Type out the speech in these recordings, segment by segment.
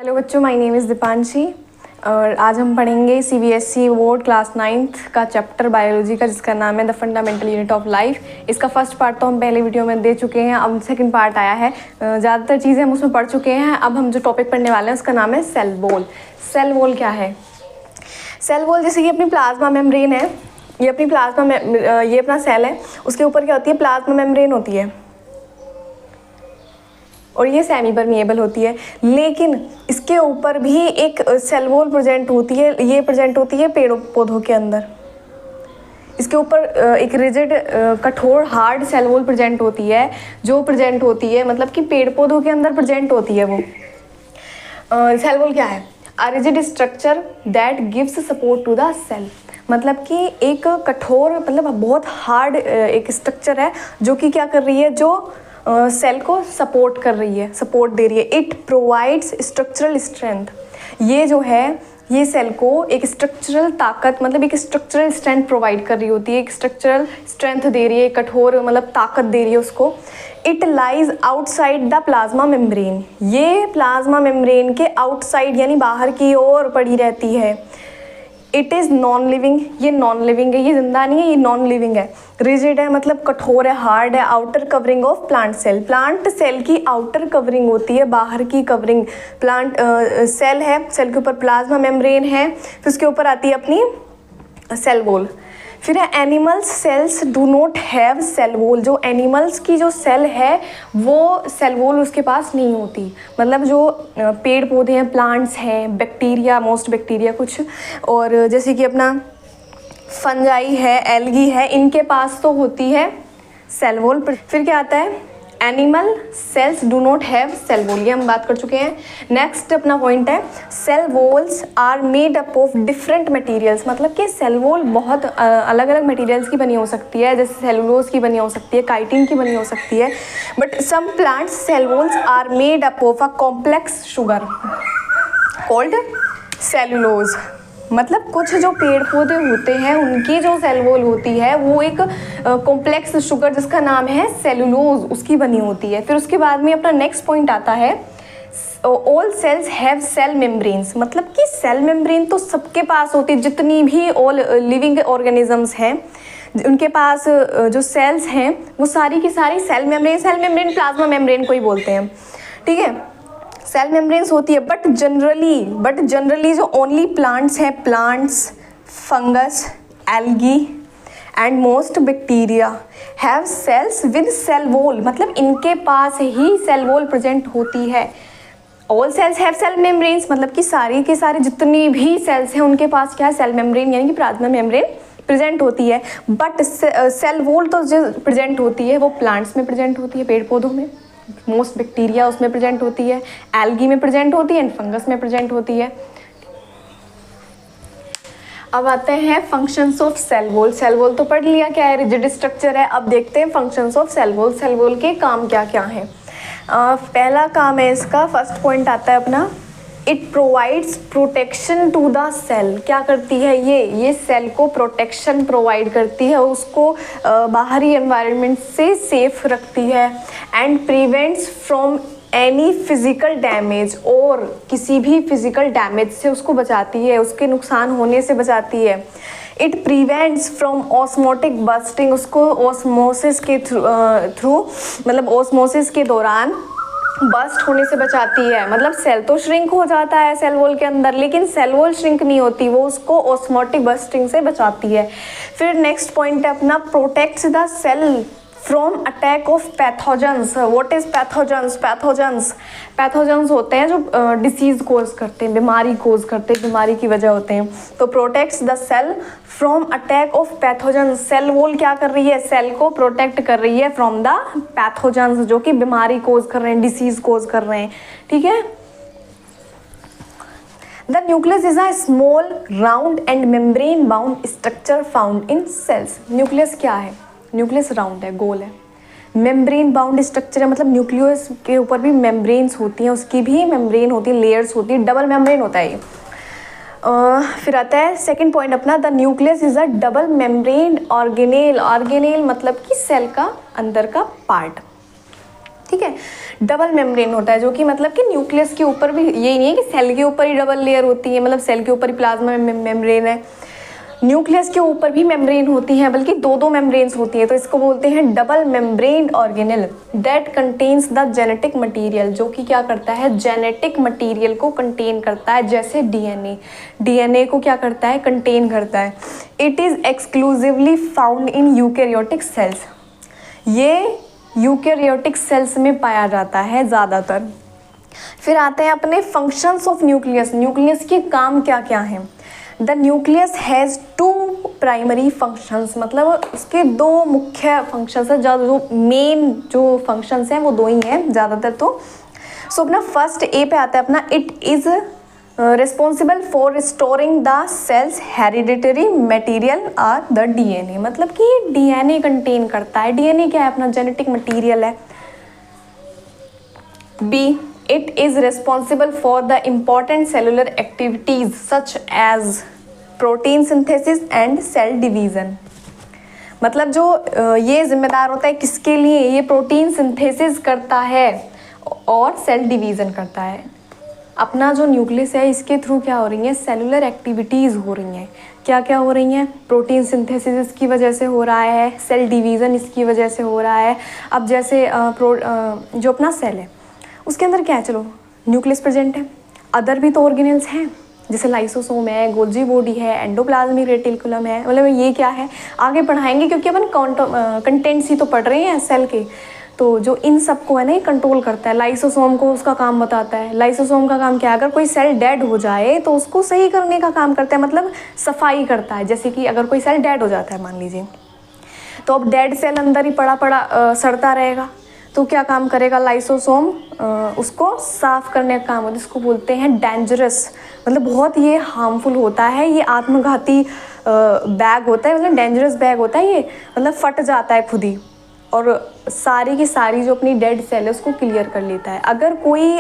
Hello बच्चों, my name is Deepanshi और आज हम पढ़ेंगे सीबीएसई बोर्ड क्लास 9th का चैप्टर बायोलॉजी का, जिसका नाम है the fundamental unit of life. इसका फर्स्ट पार्ट तो हम पहले वीडियो में दे चुके हैं, अब सेकंड पार्ट आया है। ज़्यादातर चीज़ें हम उसमें पढ़ चुके हैं। अब हम जो टॉपिक पढ़ने वाले हैं उसका नाम है सेल वॉल। सेल वॉल क्या है? सेल वॉल जैसे कि अपनी प्लाज्मा मेम्ब्रेन है, ये अपनी ये अपना सेल है, उसके ऊपर क्या होती है? प्लाज्मा मेम्ब्रेन होती है और ये सेमी परमिएबल होती है। लेकिन इसके ऊपर भी एक सेल वॉल प्रेजेंट होती है, ये प्रेजेंट होती है पेड़ पौधों के अंदर। इसके ऊपर एक रिजिड कठोर हार्ड सेल वॉल प्रेजेंट होती है, जो प्रेजेंट होती है मतलब कि पेड़ पौधों के अंदर प्रेजेंट होती है। वो सेल वॉल क्या है? A rigid structure that gives support to the cell. मतलब कि एक कठोर मतलब बहुत हार्ड एक स्ट्रक्चर है जो कि क्या कर रही है, जो सेल को सपोर्ट कर रही है, सपोर्ट दे रही है। It provides structural strength. ये जो है ये सेल को एक स्ट्रक्चरल ताकत मतलब एक स्ट्रक्चरल स्ट्रेंथ प्रोवाइड कर रही होती है, एक स्ट्रक्चरल स्ट्रेंथ दे रही है, कठोर मतलब ताकत दे रही है उसको। It lies outside the plasma membrane. ये प्लाज्मा मेम्ब्रेन के आउटसाइड यानी बाहर की ओर पड़ी रहती है। It is non living. ये नॉन लिविंग है, ये जिंदा नहीं है, ये नॉन लिविंग है। रिजिड है मतलब कठोर है, हार्ड है। Outer covering of plant cell. Plant cell की आउटर कवरिंग होती है, बाहर की कवरिंग। प्लांट सेल है, सेल के ऊपर प्लाज्मा मेम्ब्रेन है, फिर उसके ऊपर आती है अपनी सेल वॉल। फिर है animals cells do not have cell wall. जो एनिमल्स की जो सेल है वो सेल वॉल उसके पास नहीं होती। मतलब जो पेड़ पौधे हैं, प्लांट्स हैं, बैक्टीरिया, मोस्ट बैक्टीरिया कुछ, और जैसे कि अपना फंजाई है, एल्गी है, इनके पास तो होती है सेल वॉल। फिर क्या आता है? Animal cells do not have cell wall, ये हम बात कर चुके हैं। नेक्स्ट अपना पॉइंट है cell walls are made up of different materials. मतलब कि सेल वॉल बहुत अलग अलग मटेरियल्स की बनी हो सकती है, जैसे सेलुलोज की बनी हो सकती है, काइटिन की बनी हो सकती है। But some plants cell walls are made up of a complex sugar called cellulose. मतलब कुछ जो पेड़ पौधे होते हैं उनकी जो सेल वॉल होती है वो एक कॉम्प्लेक्स शुगर जिसका नाम है सेलुलोज, उसकी बनी होती है। फिर उसके बाद में अपना नेक्स्ट पॉइंट आता है all cells have cell membranes. मतलब कि सेल मेम्ब्रेन तो सबके पास होती है, जितनी भी ऑल लिविंग ऑर्गेनिजम्स हैं उनके पास जो सेल्स हैं वो सारी की सारी सेल मेम्ब्रेन प्लाज्मा मेम्ब्रेन को ही बोलते हैं, ठीक है। सेल मेम्ब्रेन्स होती है। बट जनरली जो ओनली प्लांट्स हैं, plants, fungus, algae and most bacteria have cells with cell wall. मतलब इनके पास ही सेल वॉल प्रेजेंट होती है। All cells have cell membranes मतलब कि सारी के सारे जितनी भी सेल्स हैं उनके पास क्या है? सेल मेम्ब्रेन यानी कि प्लाज्मा मेम्ब्रेन प्रेजेंट होती है। बट सेल वॉल तो जो प्रेजेंट होती है वो प्लांट्स में प्रेजेंट होती है, पेड़ पौधों में, मोस्ट बैक्टीरिया उसमें प्रेजेंट होती है, एल्गी में प्रेजेंट होती है एंड फंगस में प्रेजेंट होती है। अब आते हैं functions of cell wall. Cell wall तो पढ़ लिया क्या है, रिजिड स्ट्रक्चर है। अब देखते हैं functions of cell wall. Cell wall के काम क्या क्या हैं। पहला काम है इसका, फर्स्ट पॉइंट आता है अपना, it provides protection to the cell. क्या करती है ये सेल को प्रोटेक्शन प्रोवाइड करती है, उसको बाहरी एनवायरनमेंट से सेफ रखती है। And prevents from any physical damage, और किसी भी फिजिकल डैमेज से उसको बचाती है, उसके नुकसान होने से बचाती है। It prevents from osmotic bursting, उसको ऑस्मोसिस के थ्रू मतलब ऑस्मोसिस के दौरान बस्ट होने से बचाती है। मतलब सेल तो श्रिंक हो जाता है सेल वॉल के अंदर, लेकिन सेल वॉल श्रिंक नहीं होती, वो उसको ऑस्मोटिक बस्टिंग से बचाती है। फिर नेक्स्ट पॉइंट है अपना, protects the cell from attack of pathogens. What is pathogens? Pathogens होते हैं जो डिसीज कोज करते हैं, बीमारी कोज करते हैं, बीमारी की वजह होते हैं। तो protects the cell from attack of pathogens. Cell wall क्या कर रही है? सेल को प्रोटेक्ट कर रही है फ्रॉम द पैथोजेंस, जो कि बीमारी कोज कर रहे हैं, डिसीज कोज कर रहे हैं, ठीक है। The nucleus is a small round and membrane bound structure found in cells. Nucleus क्या है? न्यूक्लियस राउंड है, गोल है। मेम्ब्रेन बाउंड स्ट्रक्चर है, मतलब न्यूक्लियस के ऊपर भी मेम्ब्रेन्स होती हैं, उसकी भी मेम्ब्रेन होती है, लेयर्स होती है, डबल मेम्ब्रेन होता है ये। फिर आता है सेकंड पॉइंट अपना, the nucleus is a double membrane organelle. Organelle मतलब कि सेल का अंदर का पार्ट। ठीक है। डबल मेम्ब्रेन होता है, जो कि मतलब कि न्यूक्लियस के ऊपर भी, यही नहीं है कि सेल के ऊपर ही डबल लेयर होती है, मतलब सेल के ऊपर ही प्लाज्मा मेम्ब्रेन है, न्यूक्लियस के ऊपर भी मेम्ब्रेन होती है, बल्कि दो मेम्ब्रेन्स होती है। तो इसको बोलते हैं double membrane organelle that contains the genetic material, जो कि क्या करता है, जेनेटिक मटेरियल को कंटेन करता है, जैसे डीएनए को क्या करता है, कंटेन करता है। It is exclusively found in eukaryotic cells, ये यूकैरियोटिक सेल्स में पाया जाता है ज़्यादातर। फिर आते हैं अपने फंक्शंस ऑफ न्यूक्लियस। न्यूक्लियस के काम क्या क्या हैं। The nucleus has 2 primary functions, मतलब उसके 2 मुख्य फंक्शंस हैं, जो मेन जो फंक्शंस हैं वो 2 ही हैं ज़्यादातर। तो सो अपना फर्स्ट ए पे आता है अपना, it is responsible for restoring the cells hereditary material are the DNA, मतलब कि ये डीएनए कंटेन करता है। डीएनए क्या है, अपना जेनेटिक मटेरियल है। B, it is responsible for the important cellular activities such as protein synthesis and cell division, मतलब जो ये जिम्मेदार होता है किसके लिए, ये प्रोटीन सिंथेसिस करता है और सेल डिवीज़न करता है। अपना जो न्यूक्लियस है इसके थ्रू क्या हो रही है, सेलुलर एक्टिविटीज़ हो रही हैं। क्या क्या हो रही हैं, प्रोटीन सिंथेसिस इसकी वजह से हो रहा है, सेल डिवीज़न इसकी वजह से हो रहा है। अब जैसे जो अपना सेल है उसके अंदर क्या है, चलो न्यूक्लियस प्रेजेंट है, अदर भी तो ऑर्गेनेल्स हैं, जैसे लाइसोसोम है, गोल्जी बॉडी है, एंडोप्लाज्मिक रेटिकुलम है, मतलब ये क्या है आगे पढ़ाएंगे, क्योंकि अपन कंटेंट्स ही तो पढ़ रहे हैं सेल के। तो जो इन सबको है ना ये कंट्रोल करता है, लाइसोसोम को उसका काम बताता है। लाइसोसोम का काम क्या है, अगर कोई सेल डेड हो जाए तो उसको सही करने का काम करता है, मतलब सफाई करता है। जैसे कि अगर कोई सेल डेड हो जाता है मान लीजिए, तो अब डेड सेल अंदर ही पड़ा सड़ता रहेगा, तो क्या काम करेगा लाइसोसोम, उसको साफ करने का काम होता है। इसको बोलते हैं डेंजरस, मतलब बहुत ये हार्मफुल होता है, ये आत्मघाती बैग होता है, मतलब डेंजरस बैग होता है ये, मतलब फट जाता है खुद ही और सारी की सारी जो अपनी डेड सेल है उसको क्लियर कर लेता है। अगर कोई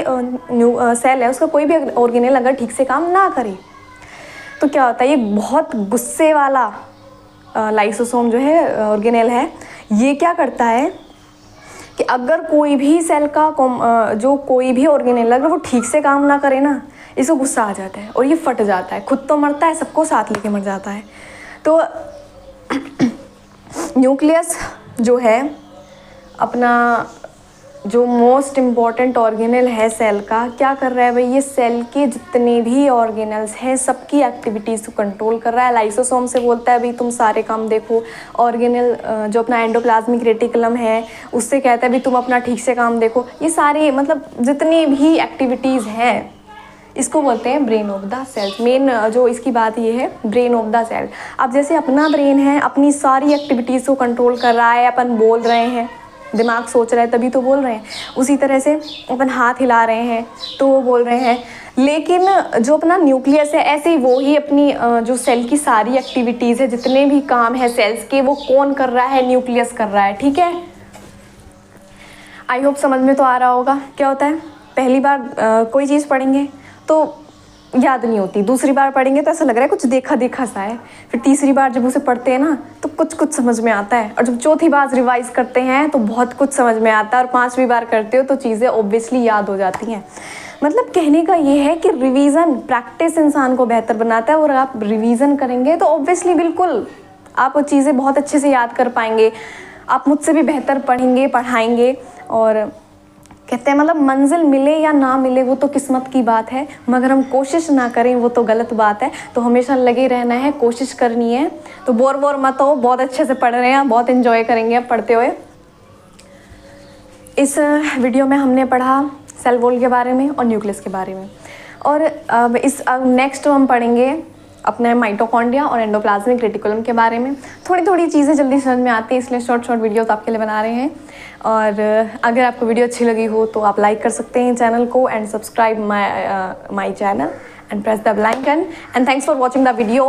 सेल है उसका कोई भी ऑर्गेनेल अगर ठीक से काम ना करे तो क्या होता है, ये बहुत गुस्से वाला लाइसोसोम जो है ऑर्गेनेल है, ये क्या करता है कि अगर कोई भी सेल का जो कोई भी ऑर्गेनेल अगर वो ठीक से काम ना करे ना, इसको गुस्सा आ जाता है और ये फट जाता है, खुद तो मरता है, सबको साथ लेके मर जाता है। तो न्यूक्लियस जो है अपना जो मोस्ट इम्पॉर्टेंट ऑर्गेनेल है सेल का, क्या कर रहा है भाई, ये सेल के जितने भी ऑर्गेनल्स हैं सबकी एक्टिविटीज़ को कंट्रोल कर रहा है। लाइसोसोम से बोलता है भाई तुम सारे काम देखो, ऑर्गेनल जो अपना एंडोप्लाज्मिक रेटिकुलम है उससे कहता है भाई तुम अपना ठीक से काम देखो। ये सारी मतलब जितनी भी एक्टिविटीज़ हैं इसको बोलते हैं brain of the cell. Main जो इसकी बात ये है ब्रेन ऑफ द सेल। अब जैसे अपना ब्रेन है अपनी सारी एक्टिविटीज़ को कंट्रोल कर रहा है, अपन बोल रहे हैं, दिमाग सोच रहा है तभी तो बोल रहे हैं, उसी तरह से अपन हाथ हिला रहे हैं तो वो बोल रहे हैं। लेकिन जो अपना न्यूक्लियस है ऐसे ही वो ही अपनी जो सेल की सारी एक्टिविटीज़ है, जितने भी काम है सेल्स के, वो कौन कर रहा है, न्यूक्लियस कर रहा है। ठीक है, आई होप समझ में तो आ रहा होगा। क्या होता है, पहली बार कोई चीज़ पढ़ेंगे तो याद नहीं होती, दूसरी बार पढ़ेंगे तो ऐसा लग रहा है कुछ देखा देखा सा है, फिर तीसरी बार जब उसे पढ़ते हैं ना तो कुछ कुछ समझ में आता है, और जब चौथी बार रिवाइज करते हैं तो बहुत कुछ समझ में आता है, और पांचवी बार करते हो तो चीज़ें ऑब्वियसली याद हो जाती हैं। मतलब कहने का ये है कि रिवीजन प्रैक्टिस इंसान को बेहतर बनाता है, और आप रिवीजन करेंगे तो ऑब्वियसली बिल्कुल आप वो चीज़ें बहुत अच्छे से याद कर पाएंगे, आप मुझसे भी बेहतर पढ़ेंगे पढ़ाएंगे। और कहते हैं मतलब मंजिल मिले या ना मिले वो तो किस्मत की बात है, मगर हम कोशिश ना करें वो तो गलत बात है। तो हमेशा लगे रहना है, कोशिश करनी है। तो बोर मत हो, बहुत अच्छे से पढ़ रहे हैं, बहुत एंजॉय करेंगे अब पढ़ते हुए। इस वीडियो में हमने पढ़ा सेल वॉल के बारे में और न्यूक्लियस के बारे में, और अब नेक्स्ट हम पढ़ेंगे अपने माइटोकॉन्ड्रिया और एंडोप्लाज्मिक रेटिकुलम के बारे में। थोड़ी थोड़ी चीज़ें जल्दी समझ में आती हैं, इसलिए शॉर्ट वीडियोस आपके लिए बना रहे हैं। और अगर आपको वीडियो अच्छी लगी हो तो आप लाइक कर सकते हैं चैनल को, and subscribe my channel and press the bell icon, and thanks for watching the video.